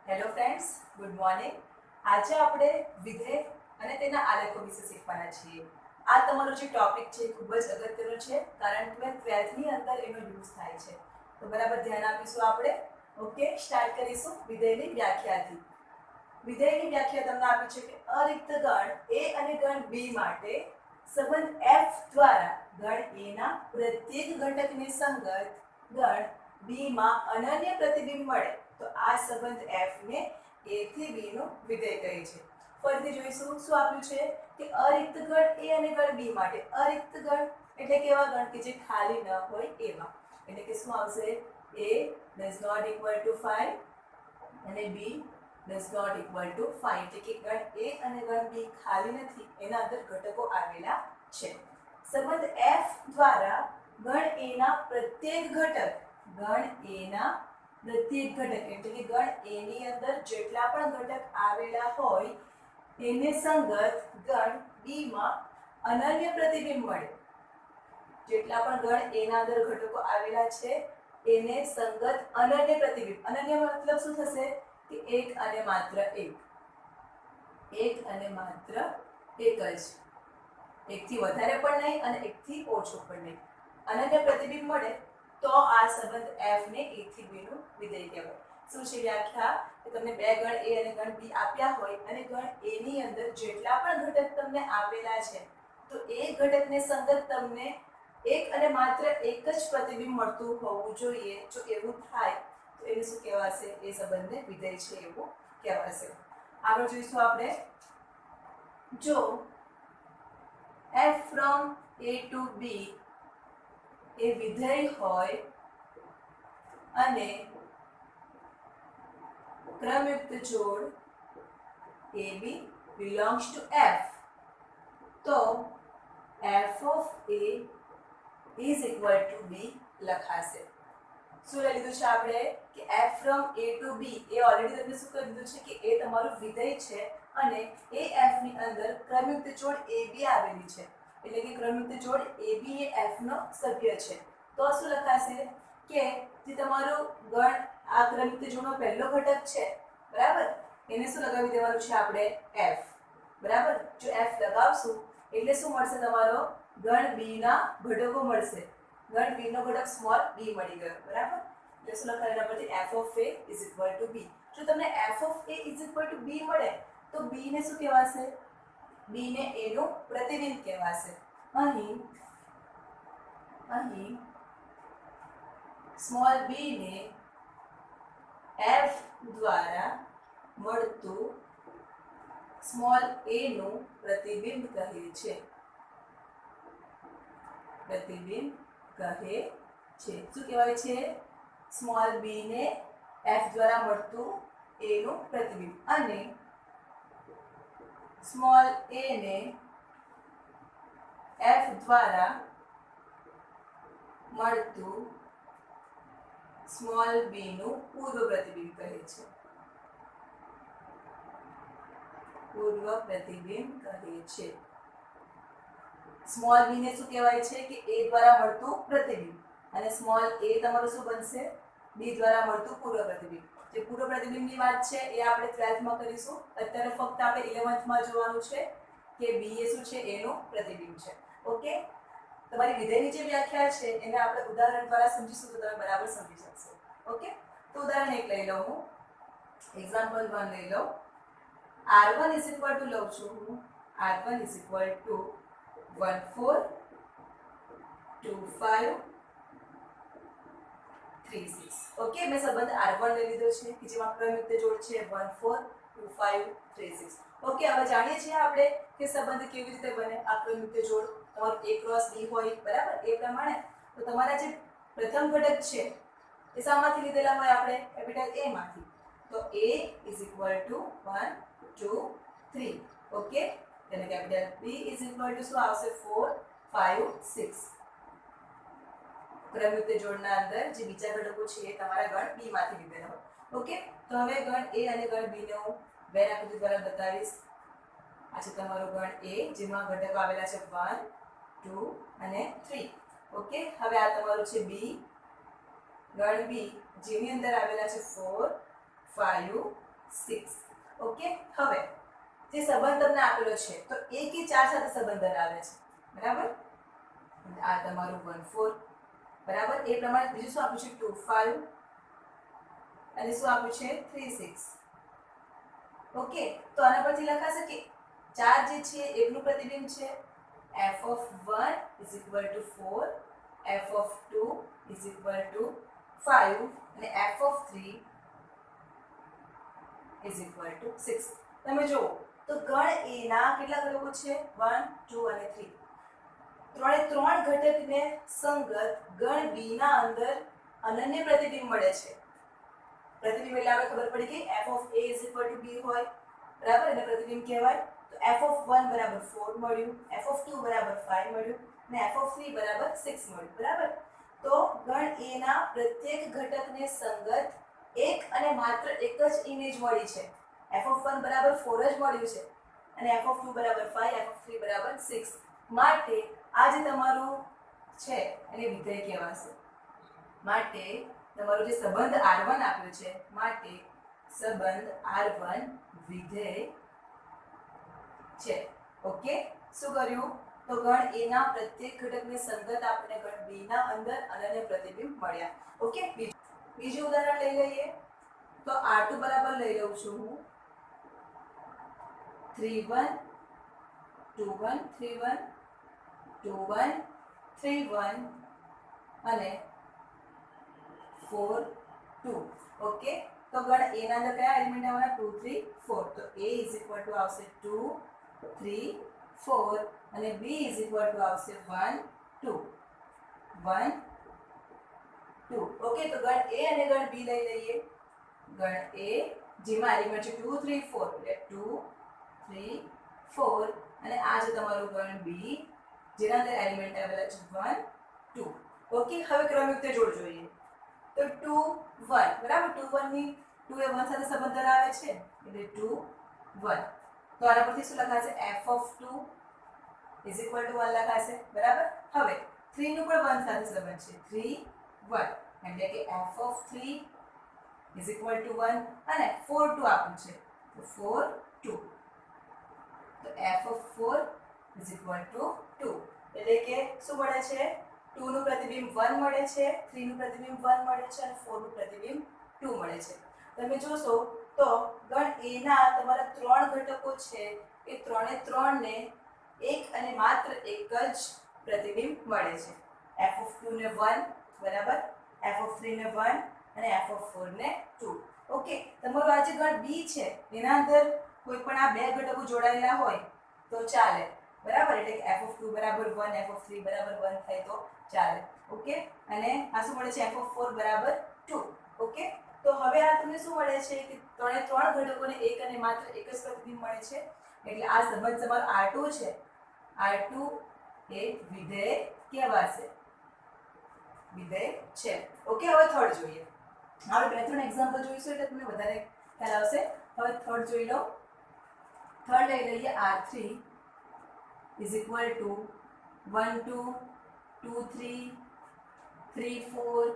Hello friends, good morning. આજે આપણે વિધેય અને તેના આલેખો વિશે શીખવાના છીએ. આ તમારો જે ટોપિક છે ખૂબ જ અગત્યનો છે, કારણ કે 12th ની અંદર એનો યુઝ થાય છે. તો બરાબર ધ્યાન આપીશું આપણે. ઓકે, સ્ટાર્ટ કરીશું વિધેયની વ્યાખ્યાથી. વિધેયની વ્યાખ્યા તમને આપી છે કે અરિક્ત ગણ A અને ગણ B માટે સંબંધ F દ્વારા ગણ A ના પ્રત્યેક ઘટકની સંગત ગણ B માં અનન્ય પ્રતિબિંબ મળે તો આ સંબંધ F ને A થી B નો વિધેય કહે છે. ફરીથી જોઈશું શું આપ્યું છે કે અરિક્ત ગણ A અને ગણ B માટે. અરિક્ત ગણ એટલે કેવા ગણ કે જે ખાલી ન હોય એવા. એટલે કે શું આવશે? A does not equal to 5 અને B does not equal to 5. એટલે કે ગણ A અને ગણ B ખાલી નથી, એના અંદર ઘટકો આવેલા છે. સંબંધ F દ્વારા ગણ A ના પ્રત્યેક ઘટક એટલે કે ગણ A ની અંદર જેટલા પણ ઘટક આવેલા હોય એને સંગત ગણ B માં અનન્ય પ્રતિબિંબ મળે. જેટલા પણ ગણ A ના અંદર ઘટકો આવેલા છે એને સંગત અનન્ય પ્રતિબિંબ. અનન્ય મતલબ શું થશે કે એક અને માત્ર એક. એક અને માત્ર એક જ. એકથી વધારે પણ નહીં અને એકથી ઓછો પણ નહીં. અનન્ય પ્રતિબિંબ મળે તો આ સંબંધ F ને A થી B નું વિધેય કહેવાય. શું છે વ્યાખ્યા? કે તમને બે ગણ A અને ગણ B આપ્યા હોય અને ગણ A ની અંદર જેટલા પણ ઘટક તમને આપેલા છે તો એ ઘટકને સંગત તમને એક અને માત્ર એક જ પ્રતિબિંબ મળતું હોવું જોઈએ. જો એવું થાય તો એને શું કહેવાશે? એ સંબંધને વિધેય છે એવું કહેવાશે. આગળ જોઈશું આપણે. જો F from A to B એ વિધેય હોય અને ક્રમયુક્ત જોડ AB belongs to F તો F of A is equal to B લખાશે. શું લઈ લીધું છે આપણે કે F from A to B A already તમને શું કરી દીધું છે કે એ તમારું વિધેય છે અને એ F ની અંદર ક્રમયુક્ત જોડ AB આવેલી છે. એટલે કે ક્રમયુક્ત જોડ AB એ F નો સભ્ય છે. તો શું લખાશે કે જે તમારું ગણ આ ક્રમયુક્ત જોડનો પહેલો ઘટક છે, બરાબર, એને શું લગાવી દેવાનું છે આપણે? F. બરાબર. જો F લગાવશું એટલે શું મળશે? તમારો ગણ B ના ઘટકો મળશે. ગણ B નો ઘટક સ્મોલ b મળી ગયો. બરાબર. એટલે શું લખાય એના પરથી F of A is equal to B. જો તમને F of A is equal to B મળે તો B ને શું કહેવાશે? B ને A નું પ્રતિબિંબ કહેવાશે. અહીં સ્મોલ b ને F દ્વારા મળતું સ્મોલ a નું પ્રતિબિંબ કહે છે. પ્રતિબિંબ કહે છે. શું કહેવાય છે? સ્મોલ b ને F દ્વારા મળતું a નું પ્રતિબિંબ અને સ્મોલ a ને F દ્વારા મળતું સ્મોલ b નું પૂર્વ પ્રતિબિંબ કહે છે. પૂર્વ પ્રતિબિંબ કહે છે. સ્મોલ b ને શું કહેવાય છે કે a દ્વારા મળતું પ્રતિબિંબ અને સ્મોલ a તમારું શું બનશે? b દ્વારા મળતું પૂર્વ પ્રતિબિંબ. જે પૂર્વ પ્રતિબિંબની વાત છે એ આપણે 12th માં કરીશું. અત્યારે ફક્ત આપણે 11th માં જોવાનું છે કે b એ શું છે? એનું પ્રતિબિંબ છે. ઓકે, તમારી વિધેયની જે વ્યાખ્યા છે એને આપણે ઉદાહરણ દ્વારા સમજીશું તો તમે બરાબર સમજી શકશો. ઓકે, તો ઉદાહરણ એક લઈ લઉં હું. એક્ઝામ્પલ 1 લઈ લઉં. R1 is equal to લઉં છું હું. R1 is equal to 1 4 2 5 3 6. Okay, મેં સંબંધ R1 લઈ લીધો છે કે જેમાં ક્રમયુક્ત જોડ છે 1 4 2 5 3 6. ઓકે, હવે જાણીએ છીએ આપણે કે સંબંધ કેવી રીતે બને. આ ક્રમયુક્ત જોડ તમારું A ક્રોસ B હોય, બરાબર, એ પ્રમાણે તો તમારા જે પ્રથમ ઘટક છે એ શામાંથી લીધેલા હોય? આપણે કેપિટલ A માંથી. તો A is equal to 1 2 3. Okay, અને capital B is equal to શું આવશે? 4 5 6. ક્રમયુક્ત જોડના અંદર જે બીજા ઘટકો છે એ તમારા ગણ B માંથી લીધેલા હોય. ઓકે, તો હવે ગણ A અને ગણ B ને હું બે આકૃતિ દ્વારા બતાવીશ. આ છે તમારો ગણ A જેમાં ઘટકો આવેલા છે 1 2 અને 3. ઓકે, હવે આ તમારું છે B. ગણ B જેની અંદર આવેલા છે 4 5 6. ઓકે, હવે જે સંબંધ તમને આપેલો છે તો 1 એ 4 સાથે સંબંધ ધરાવે છે, બરાબર. આ તમારું 1 4, બરાબર. એ પ્રમાણે બીજું શું આપ્યું છે 2 5 અને શું આપ્યું છે 3 6. ઓકે, તો આના પરથી લખાશે કે 4 જે છે એકનું પ્રતિબિંબ છે f of 1 is equal to 4, f of 2 is equal to 5 અને f of 3 is equal to 6. તમે જુઓ તો ગણ A ના કેટલા ઘટકો છે 1 2 અને 3. ત્રણે ત્રણ ઘટકને સંગત ગણ B ના અંદર અનન્ય પ્રતિબિંબ મળે છે. પ્રતિબિંબ એટલે આપણે ખબર પડી કે f of a is equal to b હોય, બરાબર. એને પ્રતિબિંબ કહેવાય. તો f of 1 બરાબર 4 મળ્યું, f of 2 બરાબર 5 મળ્યું અને f of 3 બરાબર 6 મળ્યું, બરાબર. તો ગણ A ના પ્રત્યેક ઘટકને સંગત એક અને માત્ર એક જ ઇમેજ મળી છે. f of 1 બરાબર 4 જ મળ્યું છે અને f of 2 બરાબર 5, f of 3 બરાબર 6. માટે આ જે તમારું છે એને વિધેય કહેવાશે. માટે તમારો જે સંબંધ R1 આપ્યો છે, માટે સંબંધ R1 વિધેય છે. ઓકે, શું કર્યું? તો ગણ A ના પ્રત્યેક ઘટકને સંગત આપણે ગણ B ના અંદર અનન્ય પ્રતિબિંબ મળ્યા. ઓકે, બીજું ઉદાહરણ લઈ લઈએ. તો R2 બરાબર લઈ લઉં છું હું 3 1 2 1 3 1 2 1 3 1 અને 4 2. ઓકે, તો ગણ A ના અંદર કયા એલિમેન્ટ આવવાના 2 3 4. તો A ઇઝ ઇક્વલ ટુ આવશે 2 3 4 અને B ઇઝ ઇક્વલ ટુ આવશે 1 2 1 2. ઓકે, તો ગણ A અને ગણ B લઈ લઈએ. ગણ A જેમાં એલિમેન્ટ છે 2 3 4 એટલે 2 3 4 અને આ છે તમારું ગણ B જેના અંદર એલિમેન્ટ આવેલા છે 1 2. ઓકે, હવે ક્રમિક રીતે જોડ જોઈએ. તો 2 1, બરાબર. 2 1 ની 2 એ 1 સાથે સંબંધ ધરાવે છે એટલે 2 1. તો આના પરથી શું લખાશે f of 2 is equal to 1 લખાશે, બરાબર. હવે 3 નું પણ 1 સાથે સંબંધ છે 3 1 એટલે કે f of 3 is equal to 1 અને 4 2 આપ્યું છે તો 4 2. તો f of 4 is equal to 2 એટલે કે શું મળે છે 2 નું પ્રતિબિંબ 1 મળે છે, 3 નું પ્રતિબિંબ 1 મળે છે અને 4 નું પ્રતિબિંબ 2 મળે છે. તમે જોશો તો ગણ A ના તમારા ત્રણ ઘટકો છે એ ત્રણે ત્રણને એક અને માત્ર એક જ પ્રતિબિંબ મળે છે. f of 2 ને 1, બરાબર, f of 3 ને 1 અને f of 4 ને 2. ઓકે, તમારું આ જે ગણ B છે એના અંદર કોઈ પણ આ બે ઘટકો જોડાયેલા હોય તો ચાલે, બરાબર. એટલે કે f of 2 બરાબર 1, f of 3 બરાબર 1 થાય તો ચાલે. ઓકે, અને આ શું મળે છે f of 4 બરાબર 2. ઓકે, તો હવે આ તમને શું મળે છે કે ત્રણે ત્રણ ઘટકોને એક અને માત્ર એક જ પ્રતિબિંબ મળે છે. એટલે આ સંબંધ તમારો R2 છે, R2 એ વિધેય કહેવાશે, વિધેય છે. ઓકે, હવે થર્ડ જોઈએ. હવે બે ત્રણ એક્ઝામ્પલ જોઈશું એટલે તમને વધારે ખ્યાલ આવશે. હવે થર્ડ જોઈ લો. થર્ડ લઈ લઈએ R3 is equal to 1 2 2 3 3 4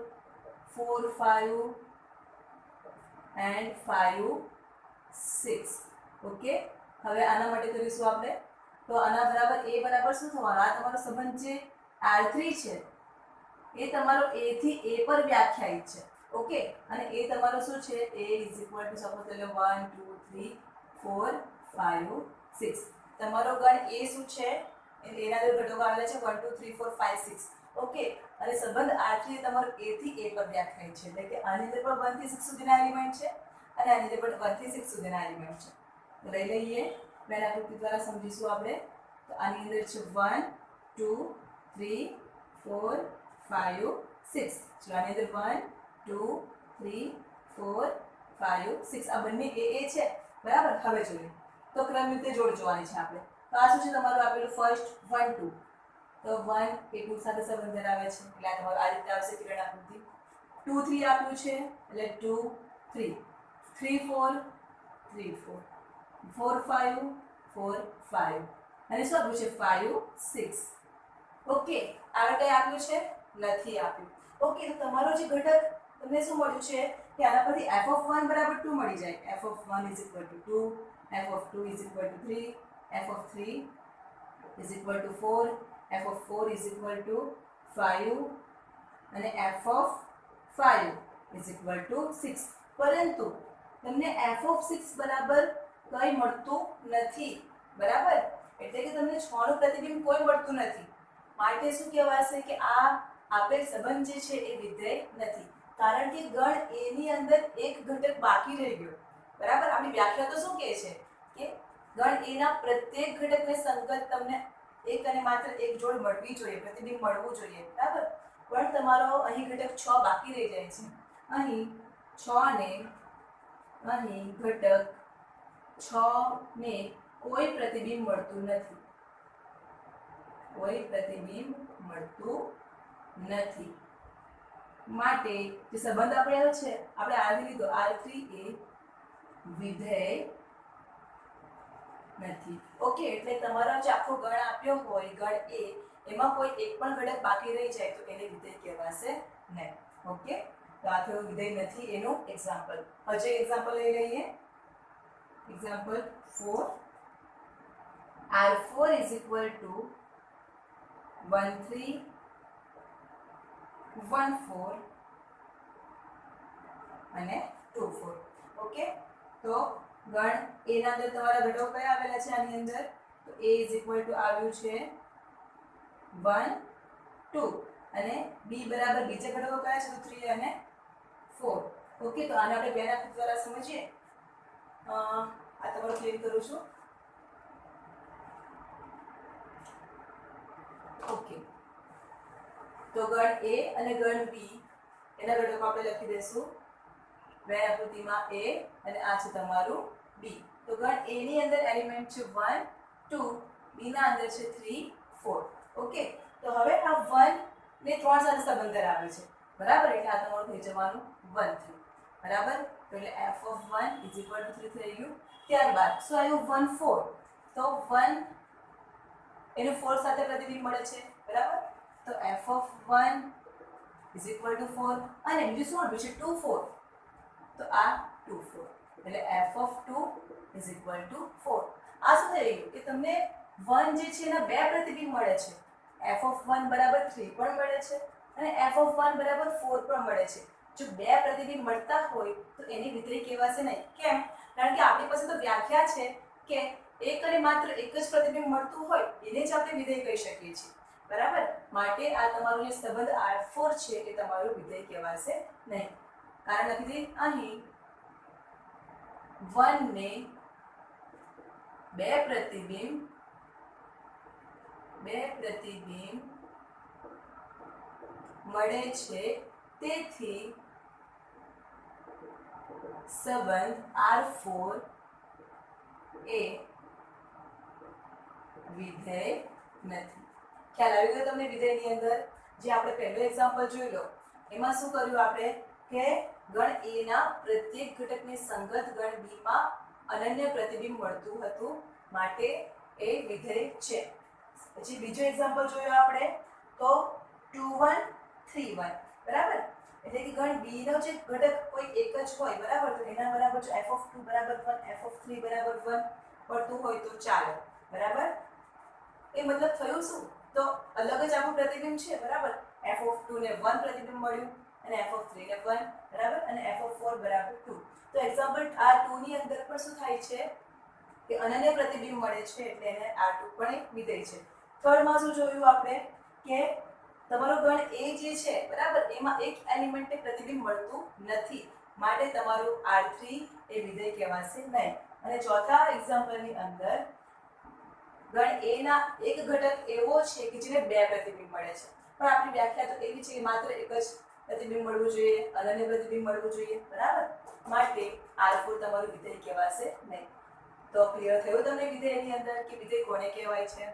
4 5 and 5 6. Okay, હવે આના માટે કરીશું આપણે. તો આના બરાબર a બરાબર શું થવાનું? આ તમારો સંબંધ જે R3 છે એ તમારો a થી a પર વ્યાખ્યાયિત છે. ઓકે, અને એ તમારો શું છે a is equal to suppose લે 1 2 3 4 5 6. તમારો ગણ a શું છે એના અંદર ઘટકો આવેલા છે 1 2 3 4 5 6. ઓકે, અને સંબંધ R3 તમારો a થી a પર વ્યાખ્યાયિત છે એટલે કે આની અંદર પણ 1 થી 6 સુધીના એલિમેન્ટ છે અને આની અંદર પણ 1 થી 6 સુધીના એલિમેન્ટ છે. તો લઈ લઈએ, પહેલા આકૃતિ દ્વારા સમજીશું આપણે. તો આની અંદર છે 1 2 3 4 5 6. ચલો આની અંદર 1 2 3 4 5 6 આ બંને a છે, બરાબર. હવે જોઈએ તો ક્રમિક રીતે જોડ જોવાની છે આપણે. તો આ શું છે તમારું આપેલું ફર્સ્ટ 1 2. તો 1 એ 2 સાથે સંબંધ ધરાવે છે એટલે આ તમારું આ રીતે આવશે કિરણ આકૃતિ. 2 3 આપ્યું છે એટલે 2 3 3 4 3 4 4 5 4 5 અને શું આપ્યું છે 5 6. ઓકે, આગળ કઈ આપ્યું છે? નથી આપ્યું. ઓકે, તો તમારો જે ઘટક તમને શું મળ્યું છે કે આના પરથી f(1) બરાબર 2 મળી જાય. f(1) = 2, f(2) = 3, f(3) = 4, f(4) = 5 અને f(5) = 6. પરંતુ તમને f(6) બરાબર કંઈ મળતું નથી, બરાબર? એટલે કે તમને 6 નું પ્રતિબિંબ કોઈ મળતું નથી. માટે શું કહેવાશે કે આ આપેલ સંબંધ જે છે એ વિધેય નથી, કારણ કે ગણ A ની અંદર એક ઘટક બાકી રહી ગયો, બરાબર? આપણી વ્યાખ્યા તો શું કહે છે કે ગણ A ના પ્રત્યેક ઘટકને સંગત તમને એક અને માત્ર એક જોડ મળવી જોઈએ, પ્રતિબિંબ મળવું જોઈએ, બરાબર? પણ તમારો અહીં ઘટક 6 બાકી રહી જાય છે. અહીં 6 ને અહીં ઘટક 6 ને કોઈ પ્રતિબિંબ મળતું નથી, કોઈ પ્રતિબિંબ મળતું નથી. માટે જે સંબંધ આપણે આવ્યો છે આપણે આવી લીધો R3 એ વિધેય નથી. ઓકે, એટલે તમારો જે આખો ગણ આપ્યો હોય ગણ A એમાં કોઈ એક પણ ઘટક બાકી રહી જાય તો એને વિધેય કહેવાશે નહીં. ઓકે, તો આ થયું વિધેય નથી એનું એક્ઝામ્પલ. હજુ એક્ઝામ્પલ લઈ લઈએ. એક્ઝામ્પલ 4. R4 = 13, 14 અને 24. ઓકે, તો ગણ A ના અંદર તમારા ઘટકો કયા આવેલા છે આની અંદર? તો A = આવ્યું છે 1, 2 અને B બરાબર બીજા ઘટકો કયા છે? તો 3 અને 4. ઓકે, તો આને આપણે બેના દ્વારા સમજીએ. આ તમારું ક્લિયર કરું છું. ઓકે, તો ગણ A અને ગણ B એના ઘટકો આપણે લખી દઈશું બે આકૃતિમાં A અને આ છે તમારું B. તો ગણ A ની અંદર એલિમેન્ટ છે 1, 2, B ના અંદર છે 3, 4. ઓકે, તો હવે આ 1 ને 3 સાથે સંબંધ ધરાવે છે, બરાબર? એટલે આ તમારું થઈ જવાનું 1, 3, બરાબર? તો એટલે f(1) = 3 થઈ ગયું. ત્યારબાદ શું આવ્યું? 1, 4. તો 1 એનું 4 સાથે પ્રતિબિંબ મળે છે, બરાબર? તો f(1) = 4 અને બીજું શું આવ્યું છે? 2, 4. તો આ 2, 4 એટલે f(2) = 4. આ શું થઈ ગયું કે તમને 1 જે છે એના બે પ્રતિબિંબ મળે છે. f(1) = 3 પણ મળે છે અને f(1) = 4 પણ મળે છે. જો બે પ્રતિબિંબ મળતા હોય તો એની વિધેય કહેવાશે નહીં. કેમ? કારણ કે આપણી પાસે તો વ્યાખ્યા છે કે એક અને માત્ર એક જ પ્રતિબિંબ મળતું હોય એને જ આપણે વિધેય કહી શકીએ છીએ, બરાબર? માટે આ તમારું જે સંબંધ R4 છે એ તમારું વિધેય કહેવાશે નહીં. કારણ લખી દઈએ અહીં 1 ને બે પ્રતિબિંબ મળે છે, તેથી સંબંધ R4 એ વિધેય નથી. ખ્યાલ આવી ગયો તમને વિધેયની અંદર? જે આપણે પહેલો એક્ઝામ્પલ જોઈ લો એમાં શું કર્યું આપણે કે ગણ A ના પ્રત્યેક ઘટકને સંગત ગણ B માં અનન્ય પ્રતિબિંબ મળતું હતું, માટે એ વિધેય છે. પછી બીજો એક્ઝામ્પલ જોયો આપણે તો 2, 1, 3, 1, બરાબર? એટલે કે ગણ B નો જે ઘટક કોઈ એક જ હોય, બરાબર? તો એના બરાબર જો f(2) = 1, f(3) = 1 પડતું હોય તો ચાલે, બરાબર? એ મતલબ થયું શું? તો અલગ જ આખું પ્રતિબિંબ છે, બરાબર? f(2) ને 1 પ્રતિબિંબ મળ્યું અને f(3) ને 1, બરાબર? અને f(4) = 2. તો એક્ઝામ્પલ R2 ની અંદર પણ શું થાય છે કે અનન્ય પ્રતિબિંબ મળે છે, એટલે એને R2 પણ એક વિધેય છે. થર્ડમાં શું જોયું આપણે કે તમારો ગણ A જે છે, બરાબર? એમાં એક એલિમેન્ટને પ્રતિબિંબ મળતું નથી, માટે તમારું R3 એ વિધેય કહેવાશે નહીં. અને ચોથા એક્ઝામ્પલની અંદર ગણ A ના એક ઘટક એવો છે કે જેને બે પ્રતિબિંબ મળે છે, પણ આપણી વ્યાખ્યા તો એવી છે કે માત્ર એક જ પ્રતિબિંબ મળવું જોઈએ, અનન્ય પ્રતિબિંબ મળવું જોઈએ, બરાબર? માટે R4 તમારું વિધેય કહેવાશે નહીં. તો ક્લિયર થયું તમને વિધેયની અંદર કે વિધેય કોને કહેવાય છે?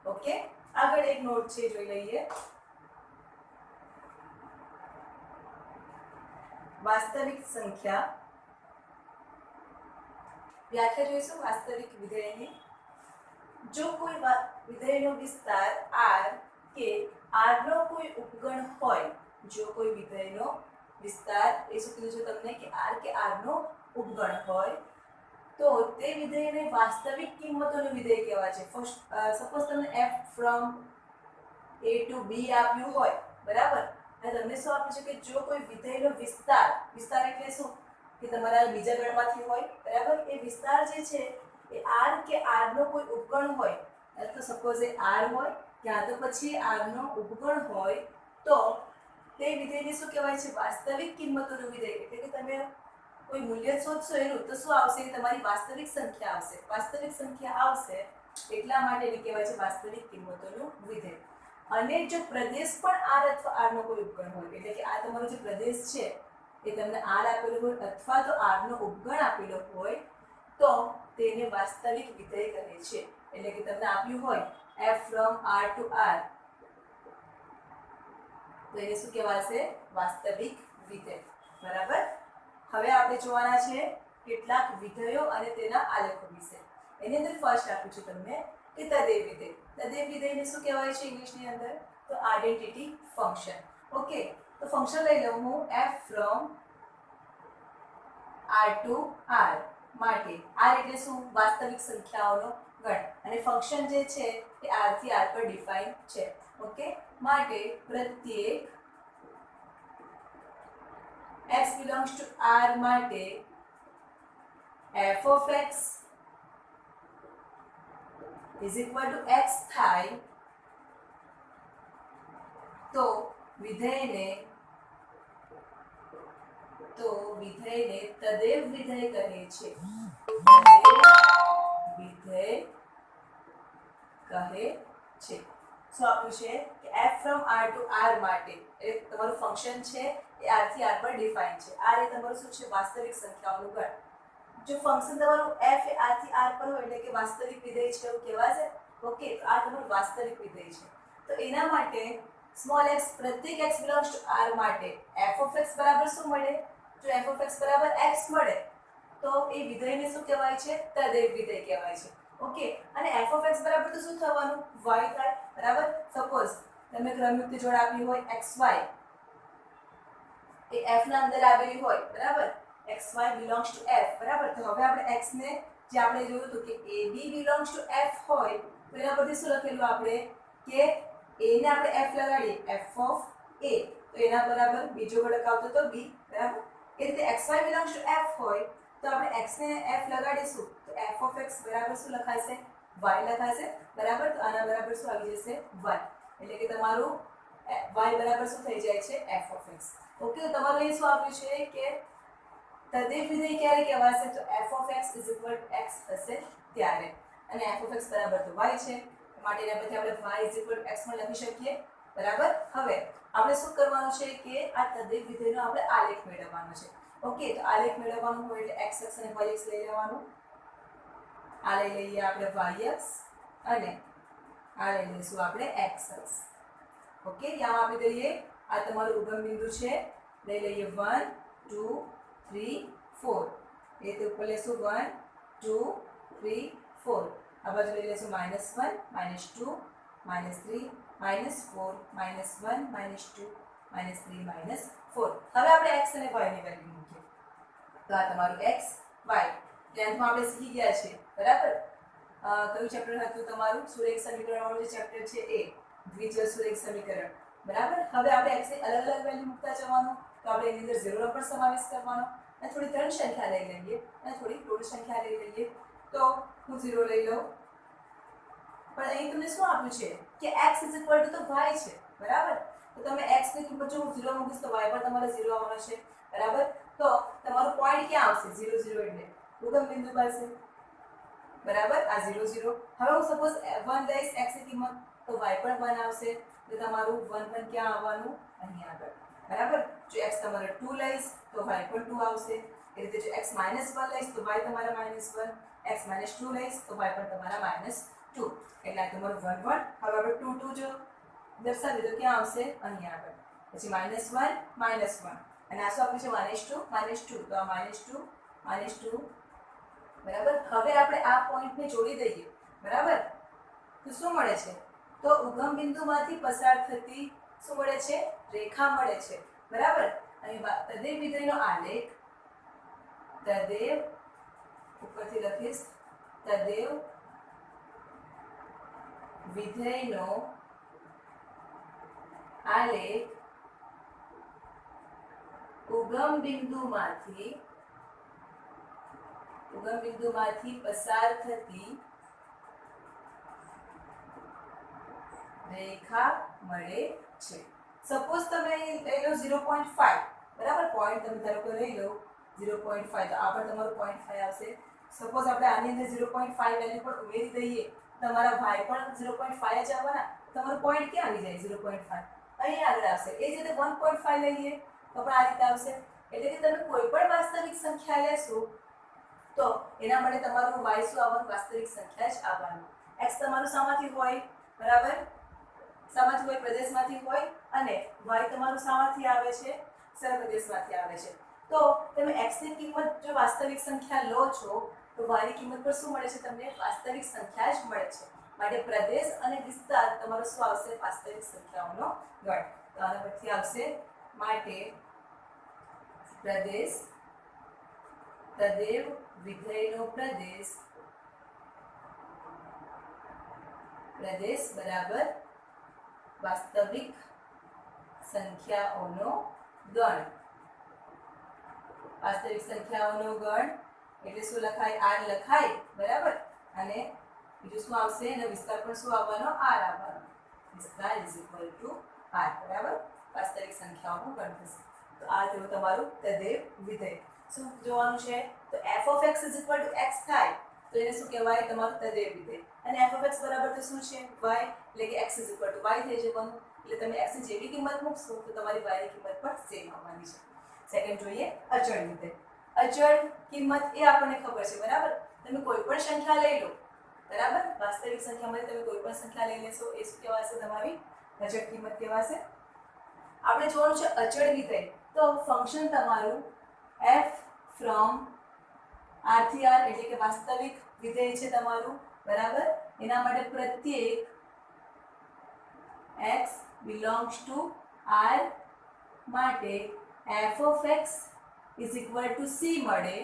ઓકે, આગળ એક નોટ છે જોઈ લઈએ. વાસ્તવિક સંખ્યા વ્યાખ્યા જોઈશું વાસ્તવિક વિધેયની. જો કોઈ વિધેયનો વિસ્તાર R કે R નો કોઈ ઉપગણ હોય, જો કોઈ વિધેયનો વિસ્તાર એ શું કીધું છે તમને કે r કે r નો ઉપગણ હોય તો તે વિધેયને વાસ્તવિક કિંમતોનું વિધેય કહેવાય છે. ફર્સ્ટ સપોઝ તમને f from a to b આપ્યું હોય બરાબર અને તમને શું આપ્યું છે કે જો કોઈ વિધેયનો વિસ્તાર એટલે શું કે તમારા બીજા ગણમાંથી હોય બરાબર એ વિસ્તાર જે છે એ r કે r નો કોઈ ઉપગણ હોય તો સપોઝ એ r હોય ક્યાં તો પછી r નો ઉપગણ હોય તો તે વિધેયને શું કહેવાય છે વાસ્તવિક કિંમતોનું વિધેય. એટલે કે તમે કોઈ મૂલ્ય શોધશો એનું તો શું આવશે તમારી વાસ્તવિક સંખ્યા આવશે. વાસ્તવિક સંખ્યા આવશે એટલા માટે એને કહેવાય છે વાસ્તવિક કિંમતોનું વિધેય. અને જો પ્રદેશ પણ r અથવા r નો કોઈ ઉપગણ હોય એટલે કે આ તમારો જે પ્રદેશ છે એ તમને r આપેલો હોય અથવા તો r નો ઉપગણ આપેલો હોય તો તેને વાસ્તવિક વિધેય કહે છે. એટલે કે તમને આપ્યું હોય f from r to r તો એને શું કહેવાશે વાસ્તવિક વિધેય. બરાબર. હવે આપણે જોવાના છે કેટલાક વિધેયો અને તેના આલેખો વિશે. એની અંદર ફર્સ્ટ આપ્યું છે તમને કે તદેવ વિધેય. તદેવ વિધેયને શું કહેવાય છે ઇંગ્લિશની અંદર તો આઇડેન્ટિટી ફંક્શન. ઓકે તો ફંક્શન લઈ લઉં હું f from r to r માટે r એટલે શું વાસ્તવિક સંખ્યાઓનો ગણ અને ફંક્શન જે છે એ r થી r પર ડિફાઇન છે. ઓકે માટે પ્રત્યેક x belongs to r માટે f of x is equal to x થાય તો વિધેયને તદેવ વિધેય કહે છે. વિધેય કહે છે. શું આપ્યું છે કે f from r to r માટે એટલે તમારું ફંક્શન છે એ r થી r પર ડિફાઇન છે. r એ તમારું શું છે વાસ્તવિક સંખ્યાઓનું ગણ. જો ફંક્શન તમારું f એ r થી r પર હોય એટલે કે વાસ્તવિક વિધેય છે એવું કહેવાશે. ઓકે તો આ તમારું વાસ્તવિક વિધેય છે. તો એના માટે સ્મોલ x પ્રત્યેક x belongs to r માટે f of x બરાબર શું મળે? જો f of x બરાબર x મળે તો એ વિધેયને શું કહેવાય છે તદેવ વિધેય કહેવાય છે. ઓકે અને f of x બરાબર તો શું થવાનું y થાય બરાબર. સપોઝ તમે ક્રમયુક્ત જોડ આપી હોય xy એ f ના અંદર આવેલી હોય બરાબર xy belongs to f બરાબર. તો હવે આપણે x ને જે આપણે જોયું હતું કે ab belongs to f હોય તો એના પરથી શું લખેલું આપણે કે a ને આપણે f લગાડીએ f of a તો એના બરાબર બીજો ઘટક આવતો તો b બરાબર. એ રીતે xy belongs to f હોય તો આપણે x ને f લગાડીશું તો f of x બરાબર શું લખાશે y લખાશે બરાબર. તો આના બરાબર શું આવી જશે 1 એટલે કે તમારું y બરાબર શું થઈ જાય છે f of x. ઓકે તો તમારું એ શું આપ્યું છે કે તદેવ વિધેય ક્યારે કહેવાશે તો f of x is equal to x થશે ત્યારે અને f of x બરાબર તો y છે માટે એના પરથી આપણે y is equal to x માં લખી શકીએ બરાબર. હવે આપણે શું કરવાનું છે કે આ તદેવ વિધેયનો આપણે આલેખ મેળવવાનો છે. ઓકે તો આલેખ મેળવવાનું હોય એટલે x અક્ષ અને y અક્ષ લઈ લેવાનું. આ લઈ લઈએ આપણે y અક્ષ અને આ લઈ લઈશું આપણે x અક્ષ. ઓકે ત્યાં આપી દઈએ આ તમારું ઉગમ બિંદુ છે લઈ લઈએ 1 2 3 4 એ તો ઉપર લેશું 1 2 3 4 આ બાજુ લઈ લેશું -1 -2 -3 -4 -1 -2 -3 -4. હવે આપણે x અને y ની વેલ્યુ મૂકીએ તો આ તમારું x y 10th માં આપણે શીખી ગયા છે બરાબર. કયું ચેપ્ટર હતું તમારું સુરેખ સમીકરણ વાળું જે ચેપ્ટર છે એ દ્વિચલ સુરેખ સમીકરણ બરાબર. હવે આપણે x ની અલગ અલગ વેલ્યુ મૂકતા જવાનું તો આપણે એની અંદર 0 નો પણ સમાવેશ કરવાનો અને થોડી ત્રણ સંખ્યા લઈ લઈએ અને થોડી ટોટલ સંખ્યા લઈ લઈએ. તો હું 0 લઈ લઉં પણ અહીં તમને શું આપ્યું છે કે x = તો y છે બરાબર. તો તમે x ની કિંમત જો હું 0 મૂકીશ તો y પર તમારે 0 આવવાનો છે બરાબર. તો તમારું પોઈન્ટ ક્યાં આવશે 0 0 એટલે ઉગમ બિંદુ પાસે બરાબર આ 0 0. હવે હું સપોઝ 1 લઈશ x ની કિંમત તો y પણ 1 આવશે તો તમારું 1 1 ક્યાં આવવાનું અહીં આગળ બરાબર. જો x તમારે 2 લઈશ તો y પણ 2 આવશે. એ રીતે જો x -1 લઈશ તો y તમારા -1 x -2 લઈશ તો y પણ તમારા -2 એટલે તમારું 1 1. હવે આપણે 2 2 જો દર્શાવી તો ક્યાં આવશે અહીં આગળ પછી -1 -1 અને આ શું આપ્યું છે -2 તો આ -2 બરાબર. હવે આપણે આ પોઈન્ટને જોડી દઈએ બરાબર તો શું મળે છે તો ઉગમ બિંદુમાંથી પસાર થતી શું મળે છે રેખા મળે છે બરાબર. અહીં તદેવ વિધેયનો આલેખ, તદેવ ઉપરથી લખીશ તદેવ વિધેયનો આલેખ ઉગમ બિંદુમાંથી પસાર થતી રેખા મળે છે. સપોઝ તમે લઈ લો 0.5, બરાબર, પોઈન્ટ તમે ધારો કે લઈ લો 0.5, તો આ પણ તમારું 0.5 આવશે. સપોઝ આપણે આની અંદર 0.5 વેલ્યુ પણ ઉમેરી દઈએ, તમારા y પણ 0.5 જ આવવાના, તમારું પોઈન્ટ ક્યાં આવી જાય 0.5 અહીં આગળ આવશે. એ જ રીતે 1.5 લઈએ તો પણ આ રીતે આવશે. એટલે કે તમે કોઈ પણ વાસ્તવિક સંખ્યા લેશો તો એના માટે તમારું y શું આવવાનું, વાસ્તવિક સંખ્યા જ આવવાનું. x તમારું શામાંથી હોય, બરાબર, શામાંથી હોય, પ્રદેશમાંથી હોય, અને y તમારું શામાંથી આવે છે, સરળ પ્રદેશમાંથી આવે છે. તો તમે x ની કિંમત જો વાસ્તવિક સંખ્યા લો છો તો y ની કિંમત પર શું મળે છે, તમને વાસ્તવિક સંખ્યા જ મળે છે. માટે પ્રદેશ અને વિસ્તાર તમારો શું આવશે, વાસ્તવિક સંખ્યાઓનો ગણ. તો આના પરથી આવશે માટે પ્રદેશ, તદેવ વિધેયનો પ્રદેશ બરાબર વાસ્તવિક સંખ્યાઓનો ગણ. વાસ્તવિક સંખ્યાઓનો ગણ એટલે શું લખાય, r લખાય, બરાબર, અને બીજું શું આવશે, એનો વિસ્તાર પણ શું આવવાનો, r આવવાનો. વિસ્તાર = r, બરાબર, વાસ્તવિક સંખ્યાઓનો ગણ થશે. તો આ થયું તમારું તદેવ વિધેય. શું જોવાનું છે, તો f of x = x થાય તો એને શું કહેવાય, તમારું તદેવ વિધેય. અને f of x બરાબર તો શું છે, y, એટલે કે x = y થઈ જવાનું. એટલે તમે x ની જેવી કિંમત મૂકશો તો તમારી y ની કિંમત પણ સેમ આવવાની છે. સેકન્ડ જોઈએ અચળ વિધેય. અચળ કિંમત એ આપણને ખબર છે, બરાબર, તમે કોઈ પણ સંખ્યા લઈ લો, બરાબર, વાસ્તવિક સંખ્યામાંથી તમે કોઈ પણ સંખ્યા લઈ લેશો, એ શું કહેવાશે, તમારી અચળ કિંમત કહેવાશે. આપણે જોવાનું છે અચળ વિધેય, તો ફંક્શન તમારું f from r થી r એટલે કે વાસ્તવિક વિધેય છે તમારું, બરાબર. એના માટે પ્રત્યેક x belongs to r માટે f of x is equal to c મળે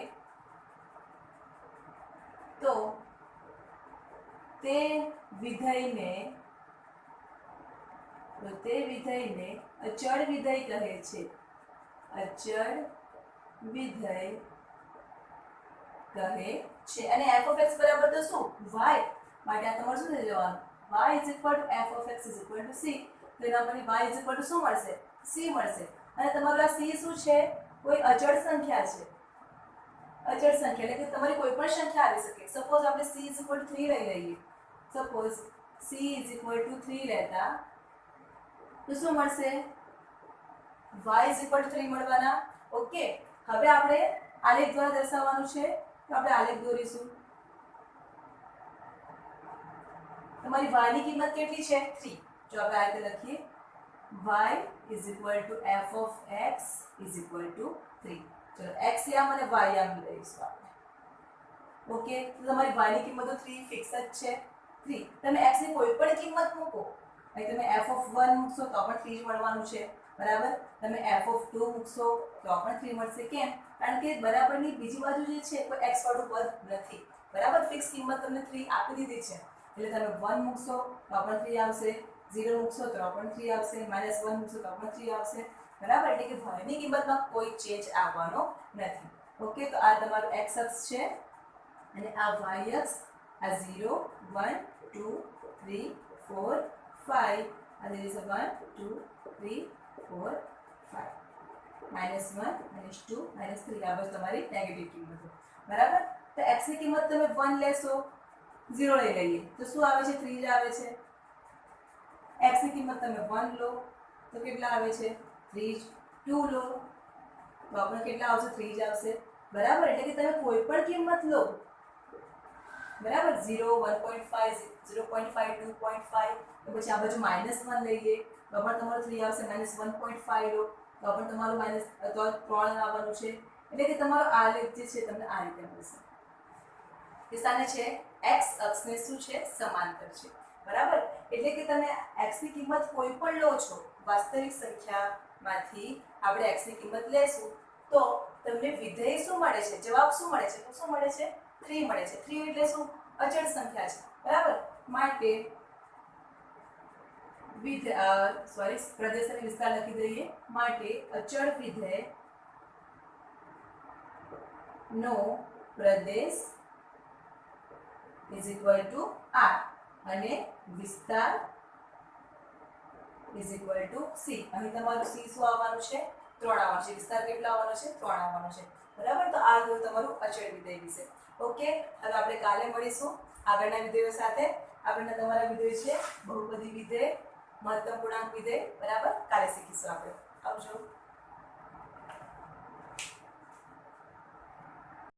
તો તે વિધેયને અચળ વિધેય કહે છે. અચળ વિધેય કહે છે. અને f of x બરાબર તો શું, y, માટે આ તમારું શું થઈ જવાનું, y = f of x = c. તો એના મને y = શું મળશે, c મળશે. અને તમારું આ c શું છે, કોઈ અચળ સંખ્યા છે. અચળ સંખ્યા એટલે કે તમારી કોઈ પણ સંખ્યા આવી શકે. સપોઝ આપણે c = 3 લઈ લઈએ. સપોઝ c = 3 લેતા તો શું મળશે, y = 3 મળવાના. ઓકે, હવે આપણે આલેખ દ્વારા દર્શાવવાનું છે, તો આપણે આલેખ દોરીશું. તમારી y ની કિંમત કેટલી છે, 3. જો આપણે આ રીતે લખીએ, y = f of x = 3. ચલો x આમ અને y આમ લઈશું આપણે. ઓકે, તો તમારી y ની કિંમત તો 3 ફિક્સ જ છે. 3 તમે x ની કોઈ પણ કિંમત મૂકો, અહીં તમે f of 1 મૂકશો તો પણ 3 જ મળવાનું છે, બરાબર. તમે f of 2 મૂકશો તો પણ 3 મળશે. કેમ, કારણ કે બરાબરની બીજી બાજુ જે છે કોઈ x વાળું પદ નથી, બરાબર. ફિક્સ કિંમત તમને 3 આપી દીધી છે, એટલે તમે 1 મૂકશો તો પણ 3 આવશે, 0 મૂકશો તો પણ 3 આવશે, -1 મૂકશો તો પણ 3 આવશે, બરાબર. એટલે કે y ની કિંમતમાં કોઈ ચેન્જ આવવાનો નથી. ઓકે, તો આ તમારું x અક્ષ છે અને આ y અક્ષ, આ 0 1 2 3 4 5, and there is a 1 2 3 4 5, -1 -2 -3 આ બસ તમારી નેગેટિવ કિંમત, બરાબર. તો x ની કિંમત તમે 1 લેશો, 0 લઈ લઈએ તો શું આવે છે, 3 જ આવે છે. x ની કિંમત તમે 1 લો તો કેટલા આવે છે, 3 જ. 2 લો તો આપણે કેટલા આવશે, 3 જ આવશે, બરાબર. એટલે કે તમે કોઈ પણ કિંમત લો, બરાબર, 0 1.5 0.5 2.5, તો પછી આ બાજુ -1 લઈએ તો પણ તમારું 3 આવશે. -1.5 લો તો પણ તમારું -3 આવવાનું છે. એટલે કે તમારો આલેખ જે છે તમને આ રીતે મળશે. એ સાને છે x અક્ષને શું છે, સમાંતર છે, બરાબર. એટલે કે તમે x ની કિંમત કોઈ પણ લો છો વાસ્તવિક સંખ્યામાંથી આપણે x ની કિંમત લેશું તો તમને વિધેય શું મળે છે, જવાબ શું મળે છે, તો શું મળે છે 3 મળે છે. 3 એટલે શું, અચળ સંખ્યા છે, બરાબર. માટે પ્રદેશ અને વિસ્તાર લખી દઈએ. માટે અચળ વિધેય નો પ્રદેશ ઇઝ ઇક્વલ ટુ r અને વિસ્તાર ઇઝ ઇક્વલ ટુ c. અહીં તમારું c શું આવવાનું છે, 3 આવવાનું છે. વિસ્તાર કેટલો આવવાનો છે, 3 આવવાનો છે, બરાબર. તો આ ગયું તમારું અચળ વિધેય વિશે. ઓકે, હવે આપણે કાલે મળીશું આગળના વિધેયો સાથે. આગળના તમારા વિધેય છે બહુપદી વિધેય, મહત્તમ પૂર્ણાંક વિધેય, બરાબર. કાલે શીખીશું આપણે. આવજો.